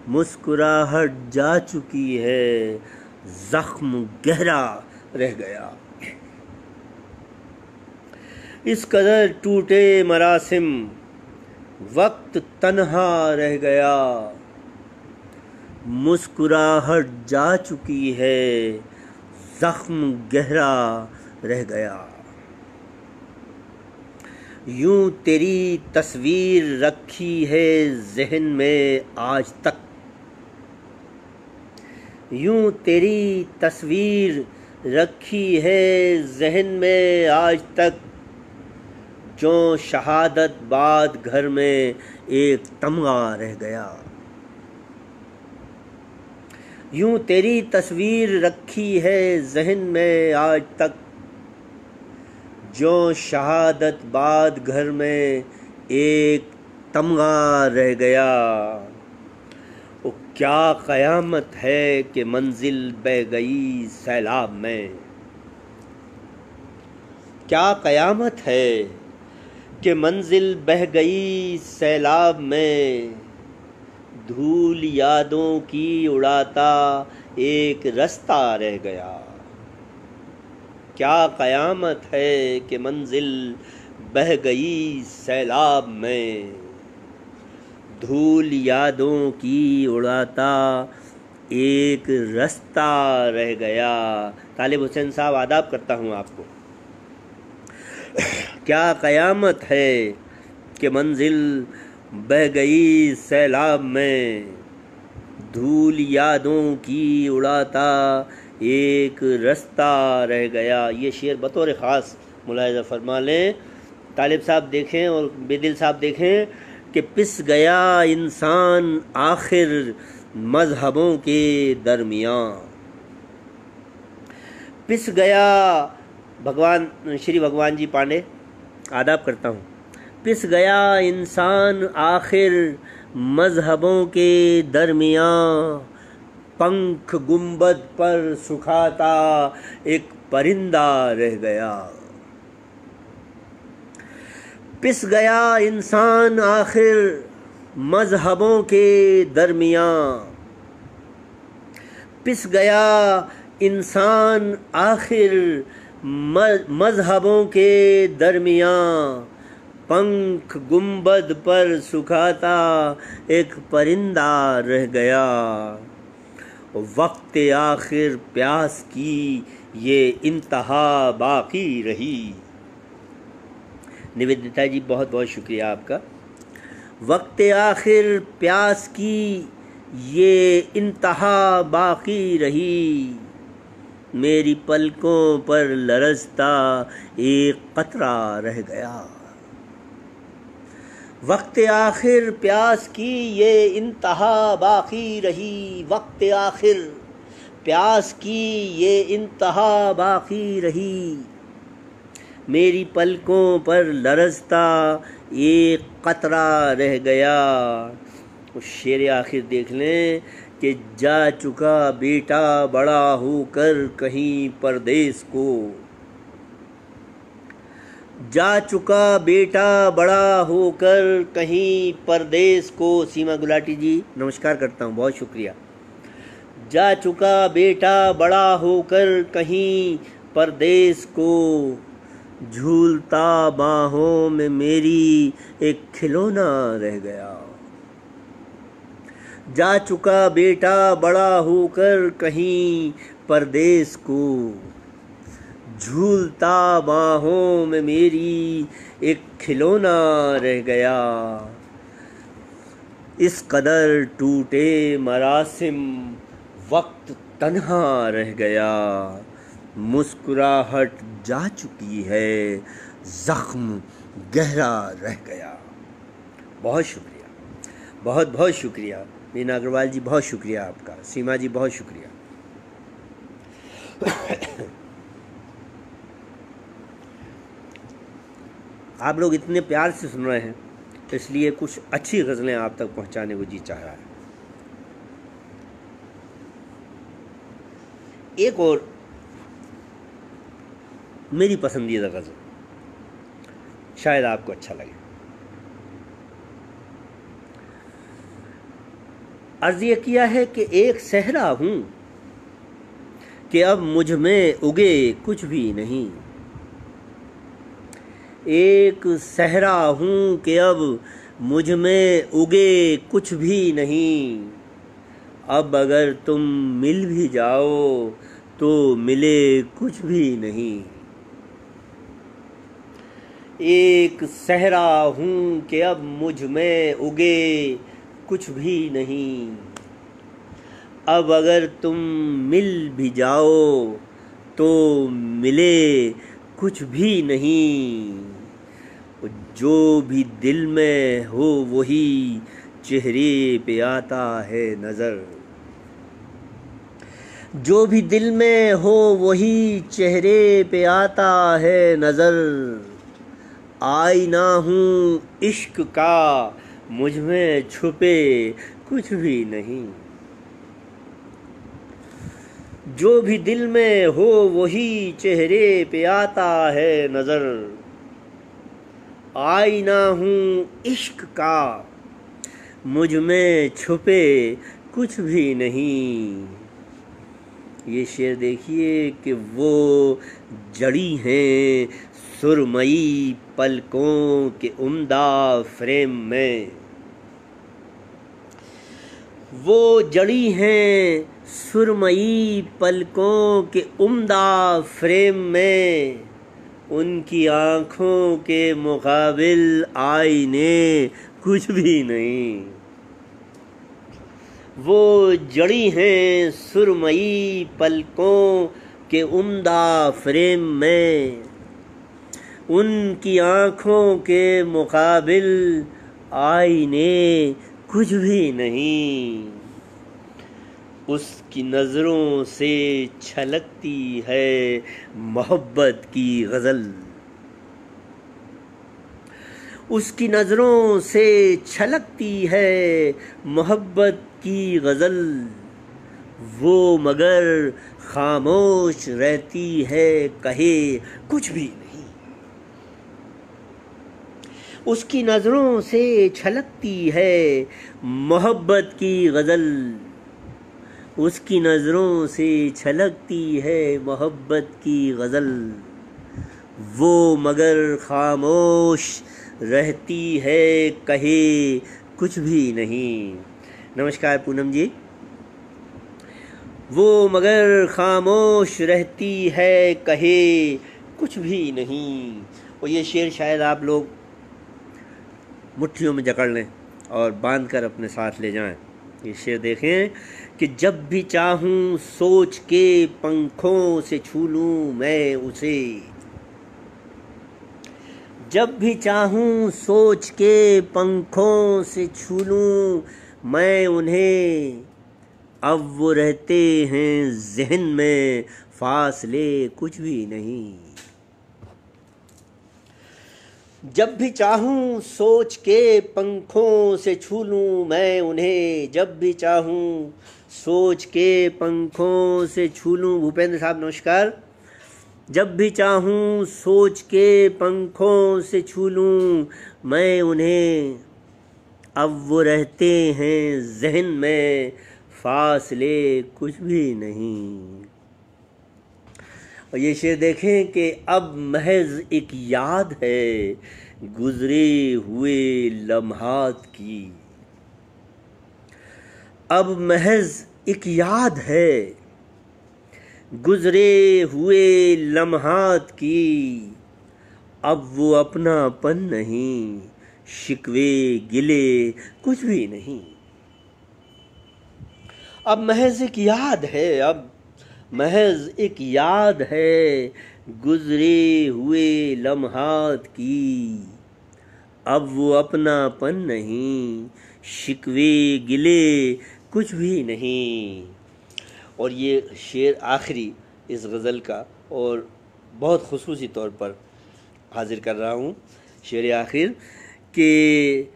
[SPEAKER 1] मुस्कुराहट जा चुकी है, ज़ख्म गहरा रह गया। इस कदर टूटे मरासिम, वक्त तन्हा रह गया। मुस्कुराहट जा चुकी है, ज़ख्म गहरा रह गया। यूं तेरी तस्वीर रखी है ज़हन में आज तक। यूं तेरी तस्वीर रखी है ज़हन में आज तक, जो शहादत बाद घर में एक तमगा रह गया। यूं तेरी तस्वीर रखी है ज़हन में आज तक, जो शहादत बाद घर में एक तमगा रह गया। वो क्या क़यामत है कि मंजिल बह गई सैलाब में। क्या क़यामत है कि मंजिल बह गई सैलाब में। धूल यादों की उड़ाता एक रास्ता रह गया। क्या क़यामत है कि मंजिल बह गई सैलाब में। धूल यादों की उड़ाता एक रास्ता रह गया। तालिब हुसैन साहब, आदाब करता हूँ आपको। क्या क़यामत है कि मंजिल बह गई सैलाब में। धूल यादों की उड़ाता एक रास्ता रह गया। ये शेर बतौर ख़ास मुलाहिज़ा फरमा लें। तालिब साहब देखें और बेदिल साहब देखें कि पिस गया इंसान आखिर मज़हबों के दरमियाँ। पिस गया, श्री भगवान जी पांडे, आदाब करता हूँ। पिस गया इंसान आखिर मज़हबों के दरमियाँ। पंख गुंबद पर सुखाता एक परिंदा रह गया। पिस गया इंसान आखिर मज़हबों के दरमियाँ। पिस गया इंसान आखिर मज़हबों के दरमियाँ। पंख गुंबद पर सुखाता एक परिंदा रह गया। वक्त आखिर प्यास की ये इंतहा बाकी रही। निवेदिता जी, बहुत बहुत शुक्रिया आपका। वक्त आखिर प्यास की ये इंतहा बाकी रही। मेरी पलकों पर लरज़ता एक कतरा रह गया। वक्त आखिर प्यास की ये इंतहा बाकी रही। वक्त आखिर प्यास की ये इंतहा बाकी रही। मेरी पलकों पर लरज़ता एक कतरा रह गया। उस शेर आखिर देख लें कि जा चुका बेटा बड़ा होकर कहीं परदेस को, जा चुका बेटा बड़ा होकर कहीं परदेस को। सीमा गुलाटी जी नमस्कार करता हूँ, बहुत शुक्रिया। जा चुका बेटा बड़ा होकर कहीं परदेस को, झूलता बाहों में मेरी एक खिलौना रह गया। जा चुका बेटा बड़ा होकर कहीं परदेस को, झूलता बाहों में मेरी एक खिलौना रह गया। इस कदर टूटे मरासिम वक्त तन्हा रह गया, मुस्कुराहट जा चुकी है जख्म गहरा रह गया। बहुत शुक्रिया, बहुत बहुत शुक्रिया मीना अग्रवाल जी, बहुत शुक्रिया आपका। सीमा जी बहुत शुक्रिया। आप लोग इतने प्यार से सुन रहे हैं, इसलिए कुछ अच्छी गज़लें आप तक पहुंचाने को जी चाह रहा है। एक और मेरी पसंदीदा गज़ल, शायद आपको अच्छा लगे। अर्ज़ ये किया है कि एक सहरा हूँ कि अब मुझ में उगे कुछ भी नहीं, एक सहरा हूँ कि अब मुझ में उगे कुछ भी नहीं, अब अगर तुम मिल भी जाओ तो मिले कुछ भी नहीं। एक सहरा हूँ कि अब मुझ में उगे कुछ भी नहीं, अब अगर तुम मिल भी जाओ तो मिले कुछ भी नहीं। जो भी दिल में हो वही चेहरे पे आता है नज़र, जो भी दिल में हो वही चेहरे पे आता है नज़र। आईना हूँ इश्क का मुझ में छुपे कुछ भी नहीं, जो भी दिल में हो वही चेहरे पे आता है नज़र। आईना हूँ इश्क का मुझ में छुपे कुछ भी नहीं। ये शेर देखिए कि वो जड़ी हैं सुरमई पलकों के उम्दा फ्रेम में, वो जड़ी हैं सुरमई पलकों के उम्दा फ्रेम में, उनकी आँखों के मुकाबिल आईने कुछ भी नहीं। वो जड़ी हैं सुरमई पलकों के उम्दा फ्रेम में, उनकी आँखों के मुकाबिल आईने कुछ भी नहीं। उसकी नज़रों से छलकती है मोहब्बत की गज़ल, उसकी नज़रों से छलकती है मोहब्बत की गज़ल। वो मगर खामोश रहती है कहे कुछ भी नहीं, उसकी नज़रों से छलकती है मोहब्बत की गज़ल, उसकी नज़रों से छलकती है मोहब्बत की गज़ल। वो मगर खामोश रहती है कहे कुछ भी नहीं। नमस्कार पूनम जी। वो मगर खामोश रहती है कहे कुछ भी नहीं। और ये शेर शायद आप लोग मुट्ठियों में जकड़ लें और बांध कर अपने साथ ले जाएं। ये शेर देखें कि जब भी चाहूँ सोच के पंखों से छू लूँ मैं उसे, जब भी चाहूँ सोच के पंखों से छू लूँ मैं उन्हें, अब वो रहते हैं ज़हन में फासले कुछ भी नहीं। जब भी चाहूँ सोच के पंखों से छू लूँ मैं उन्हें, जब भी चाहूँ सोच के पंखों से छू लूँ। भूपेंद्र साहब नमस्कार। जब भी चाहूँ सोच के पंखों से छू लूँ मैं उन्हें, अब वो रहते हैं ज़हन में, फासले कुछ भी नहीं। और ये शेर देखें कि अब महज एक याद है गुजरे हुए लम्हात की, अब महज एक याद है गुजरे हुए लम्हात की, अब वो अपनापन नहीं, शिकवे गिले कुछ भी नहीं। अब महज एक याद है, अब महज एक याद है गुजरे हुए लम्हात की, अब वो अपनापन नहीं, शिकवे गिले कुछ भी नहीं। और ये शेर आखिरी इस गज़ल का, और बहुत खुसूसी तौर पर हाजिर कर रहा हूँ शेर आखिर कि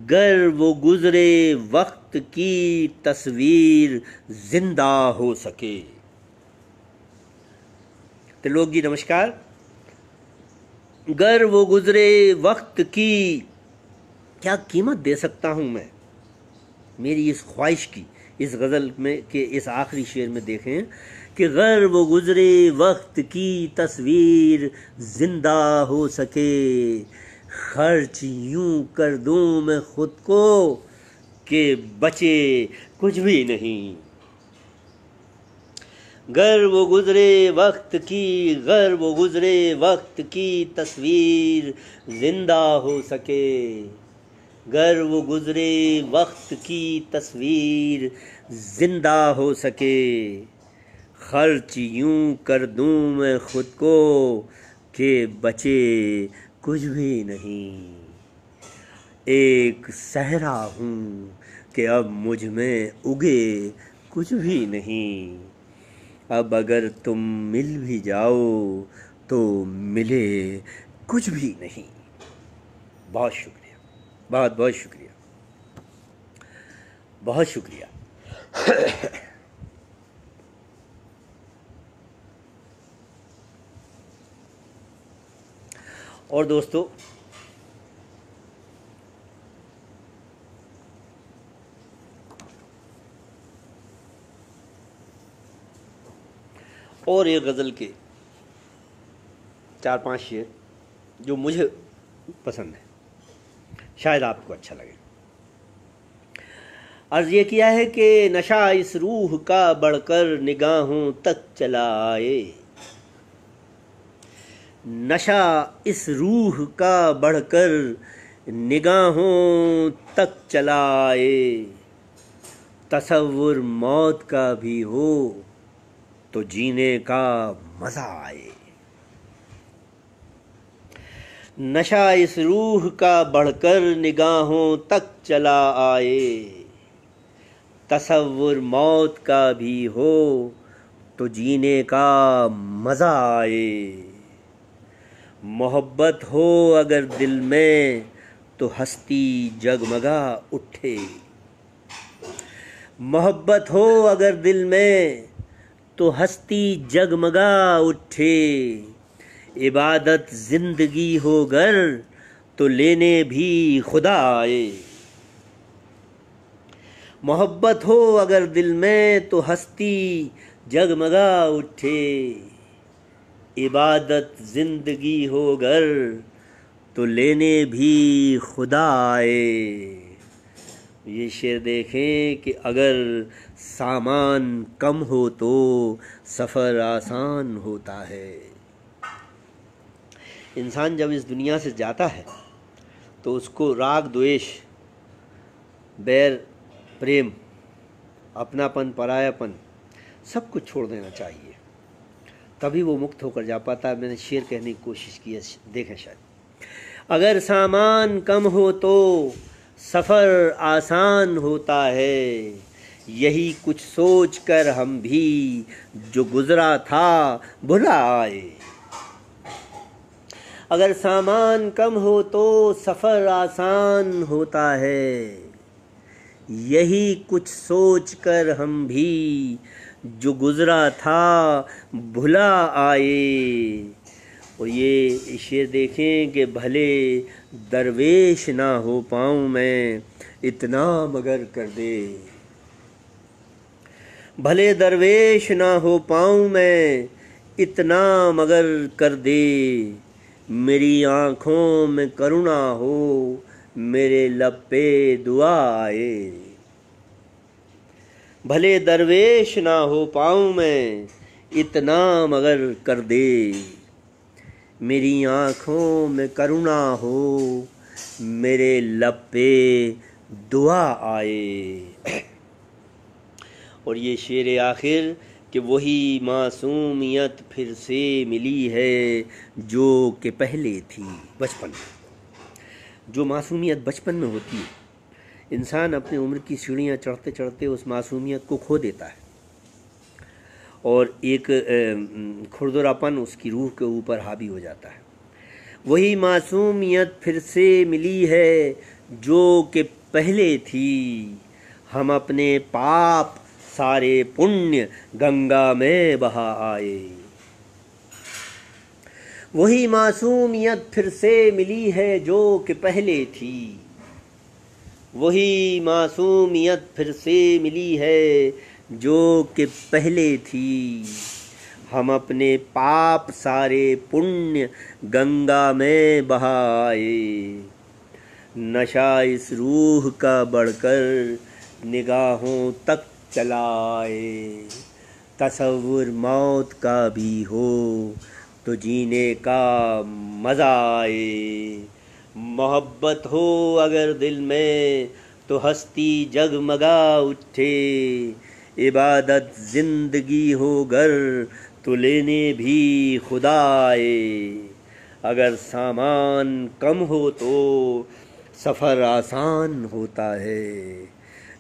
[SPEAKER 1] गर वो गुज़रे वक्त की तस्वीर जिंदा हो सके। त्रिलोक जी नमस्कार। गर वो गुज़रे वक्त की क्या कीमत दे सकता हूँ मैं, मेरी इस ख्वाहिश की। इस गज़ल में के इस आखिरी शेर में देखें कि गर वो गुज़रे वक्त की तस्वीर जिंदा हो सके, खर्च यूं कर दूं मैं खुद को कि बचे कुछ भी नहीं। गर वो गुज़रे वक्त की, गर वो गुज़रे वक्त की तस्वीर जिंदा हो सके, गर वो गुज़रे वक्त की तस्वीर जिंदा हो सके, खर्च यूं कर दूं मैं खुद को कि बचे कुछ भी नहीं। एक सहरा हूँ कि अब मुझ में उगे कुछ भी नहीं, अब अगर तुम मिल भी जाओ तो मिले कुछ भी नहीं। बहुत शुक्रिया, बहुत बहुत शुक्रिया, बहुत शुक्रिया। और दोस्तों, और एक गज़ल के 4-5 शेर जो मुझे पसंद है, शायद आपको अच्छा लगे। अर्ज़ ये किया है कि नशा इस रूह का बढ़कर निगाहों तक चला आए, नशा इस रूह का बढ़कर निगाहों तक चला आए, तसव्वुर मौत का भी हो तो जीने का मजा आए। नशा इस रूह का बढ़कर निगाहों तक चला आए, तसव्वुर मौत का भी हो तो जीने का मजा आए। मोहब्बत हो अगर दिल में तो हस्ती जगमगा उठे, मोहब्बत हो अगर दिल में तो हस्ती जगमगा उठे, इबादत जिंदगी हो गर तो लेने भी खुदा आए। मोहब्बत हो अगर दिल में तो हस्ती जगमगा उठे, इबादत जिंदगी हो गर तो लेने भी खुदा आए। ये शेर देखें कि अगर सामान कम हो तो सफ़र आसान होता है। इंसान जब इस दुनिया से जाता है तो उसको राग द्वेष, बैर प्रेम, अपनापन परायापन सब कुछ छोड़ देना चाहिए, तभी वो मुक्त होकर जा पाता है। मैंने शेर कहने की कोशिश की है, देखें शायद। अगर सामान कम हो तो सफ़र आसान होता है, यही कुछ सोच कर हम भी जो गुज़रा था भुला आए। अगर सामान कम हो तो सफ़र आसान होता है। यही कुछ सोच कर हम भी जो गुज़रा था भुला आए। और ये शेर देखें कि भले दरवेश ना हो पाऊँ मैं, इतना मगर कर दे। भले दरवेश ना हो पाऊँ मैं, इतना मगर कर दे। मेरी आँखों में करुणा हो, मेरे लब पे दुआ आए। भले दरवेश ना हो पाऊँ मैं, इतना मगर कर दे। मेरी आँखों में करुणा हो, मेरे लब पे दुआ आए। और ये शेर आखिर कि वही मासूमियत फिर से मिली है जो कि पहले थी बचपन में। जो मासूमियत बचपन में होती है, इंसान अपनी उम्र की सीढ़ियाँ चढ़ते चढ़ते उस मासूमियत को खो देता है और एक खुरदरापन उसकी रूह के ऊपर हावी हो जाता है। वही मासूमियत फिर से मिली है जो कि पहले थी। हम अपने पाप सारे पुण्य गंगा में बहा आए। वही मासूमियत फिर से मिली है जो कि पहले थी। वही मासूमियत फिर से मिली है जो कि पहले थी। हम अपने पाप सारे पुण्य गंगा में बहाए। नशा इस रूह का बढ़कर निगाहों तक चलाए। तसव्वुर मौत का भी हो तो जीने का मज़ा आए। मोहब्बत हो अगर दिल में तो हस्ती जगमगा उठे। इबादत जिंदगी हो घर तो लेने भी खुदा आए। अगर सामान कम हो तो सफ़र आसान होता है।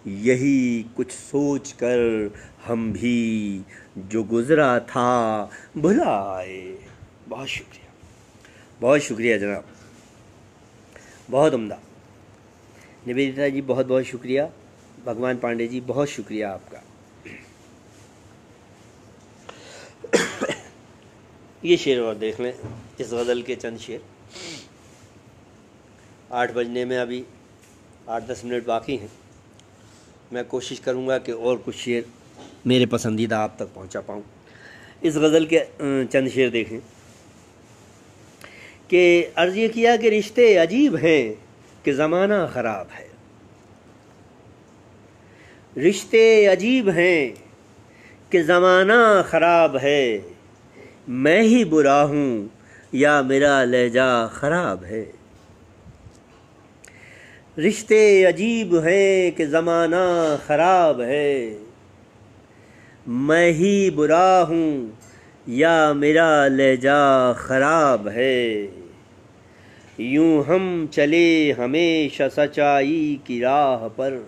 [SPEAKER 1] यही कुछ सोच कर हम भी जो गुज़रा था भुला आए। बहुत शुक्रिया, बहुत शुक्रिया जनाब, बहुत उम्दा। निवेदिता जी बहुत बहुत शुक्रिया। भगवान पांडे जी बहुत शुक्रिया आपका। ये शेर और देख लें, इस गज़ल के चंद शेर। 8 बजने में अभी 8-10 मिनट बाकी हैं। मैं कोशिश करूँगा कि और कुछ शेर मेरे पसंदीदा आप तक पहुँचा पाऊँ। इस गज़ल के चंद शेर देखें कि अर्ज़ ये किया कि रिश्ते अजीब हैं कि ज़माना ख़राब है। रिश्ते अजीब हैं कि ज़माना ख़राब है। मैं ही बुरा हूँ या मेरा लहजा ख़राब है। रिश्ते अजीब हैं कि ज़माना ख़राब है। मैं ही बुरा हूँ या मेरा लहजा ख़राब है। यूँ हम चले हमेशा सच्चाई की राह पर।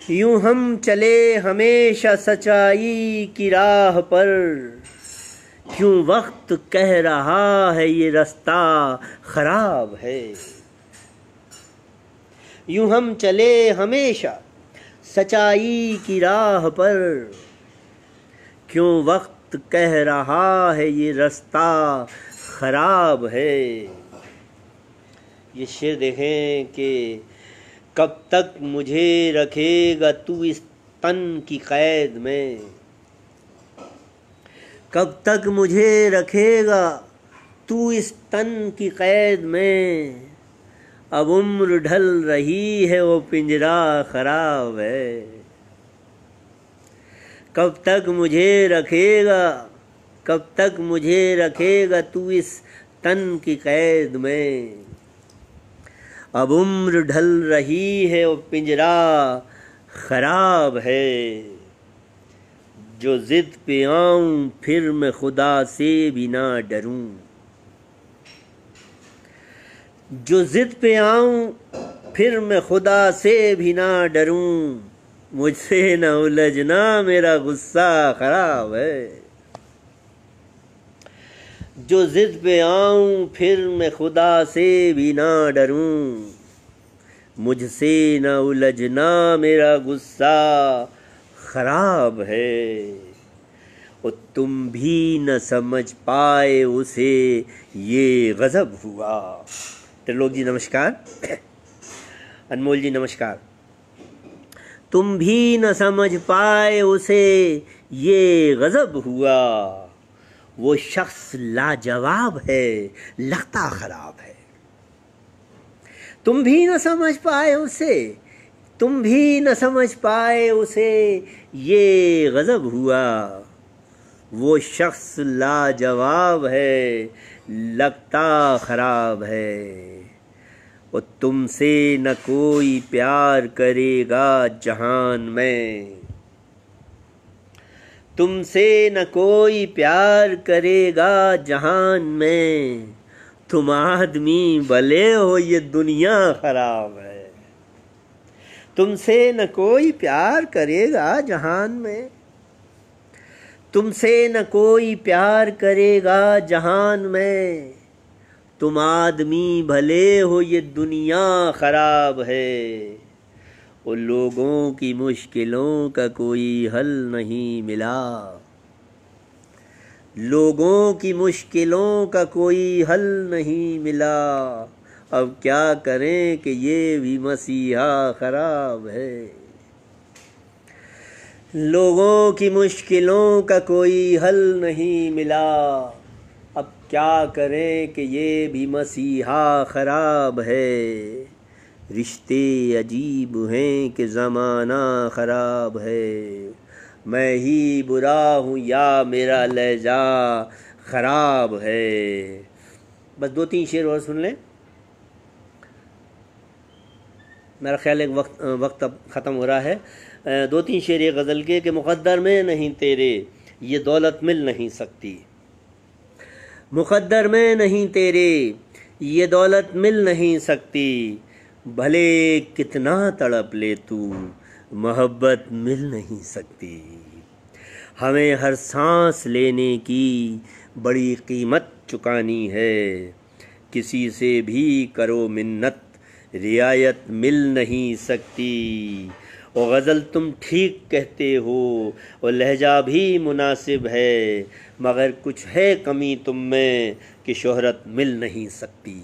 [SPEAKER 1] यूँ हम चले हमेशा सच्चाई की राह पर। क्यों वक्त कह रहा है ये रास्ता ख़राब है। यूँ हम चले हमेशा सच्चाई की राह पर। क्यों वक्त कह रहा है ये रास्ता ख़राब है। ये शेर देखें कि कब तक मुझे रखेगा तू इस तन की कैद में। कब तक मुझे रखेगा तू इस तन की कैद में। अब उम्र ढल रही है वो पिंजरा ख़राब है। कब तक मुझे रखेगा, कब तक मुझे रखेगा तू इस तन की कैद में। अब उम्र ढल रही है वो पिंजरा ख़राब है। जो ज़िद पे आऊँ फिर मैं खुदा से भी ना डरूँ। जो ज़िद पे आऊँ फिर मैं खुदा से भी ना डरूँ। मुझसे न उलझना मेरा गुस्सा ख़राब है। जो जिद पे आऊं फिर मैं खुदा से भी ना डरूं, मुझसे न उलझना मेरा गुस्सा खराब है, और तुम भी न समझ पाए उसे ये गजब हुआ। त्रिलोक जी नमस्कार, अनमोल जी नमस्कार। तुम भी न समझ पाए उसे ये गजब हुआ, वो शख्स लाजवाब है लगता खराब है। तुम भी न समझ पाए उसे, तुम भी न समझ पाए उसे ये गजब हुआ, वो शख्स लाजवाब है लगता खराब है, और तुमसे न कोई प्यार करेगा जहान में, तुमसे न कोई प्यार करेगा जहान में, तुम आदमी भले हो ये दुनिया खराब है। तुमसे न कोई प्यार करेगा जहान में, तुमसे न कोई प्यार करेगा जहान में, तुम आदमी भले हो ये दुनिया खराब है, और लोगों की मुश्किलों का कोई हल नहीं मिला, लोगों की मुश्किलों का कोई हल नहीं मिला, अब क्या करें कि ये भी मसीहा खराब है। लोगों की मुश्किलों का कोई हल नहीं मिला, अब क्या करें कि ये भी मसीहा खराब है। रिश्ते अजीब हैं कि ज़माना खराब है, मैं ही बुरा हूँ या मेरा लहजा खराब है। बस 2-3 शेर और सुन लें, मेरा ख्याल है वक्त अब ख़त्म हो रहा है। 2-3 शेर ये गज़ल के कि मुक़द्दर में नहीं तेरे ये दौलत मिल नहीं सकती, मुक़द्दर में नहीं तेरे ये दौलत मिल नहीं सकती, भले कितना तड़प ले तू मोहब्बत मिल नहीं सकती। हमें हर सांस लेने की बड़ी कीमत चुकानी है, किसी से भी करो मिन्नत रियायत मिल नहीं सकती। और गज़ल तुम ठीक कहते हो और लहजा भी मुनासिब है, मगर कुछ है कमी तुम में कि शोहरत मिल नहीं सकती।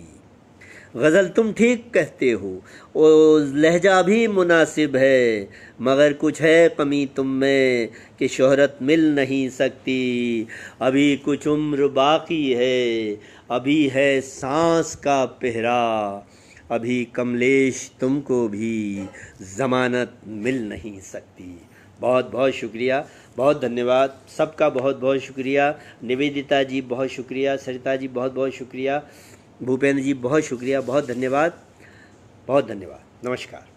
[SPEAKER 1] गज़ल तुम ठीक कहते हो और लहजा भी मुनासिब है, मगर कुछ है कमी तुम में कि शोहरत मिल नहीं सकती। अभी कुछ उम्र बाकी है, अभी है सांस का पहरा, अभी कमलेश तुमको भी ज़मानत मिल नहीं सकती। बहुत बहुत शुक्रिया, बहुत धन्यवाद सबका, बहुत बहुत शुक्रिया। निवेदिता जी बहुत शुक्रिया, सरिता जी बहुत बहुत शुक्रिया, भूपेंद्र जी बहुत शुक्रिया, बहुत धन्यवाद, बहुत धन्यवाद। नमस्कार।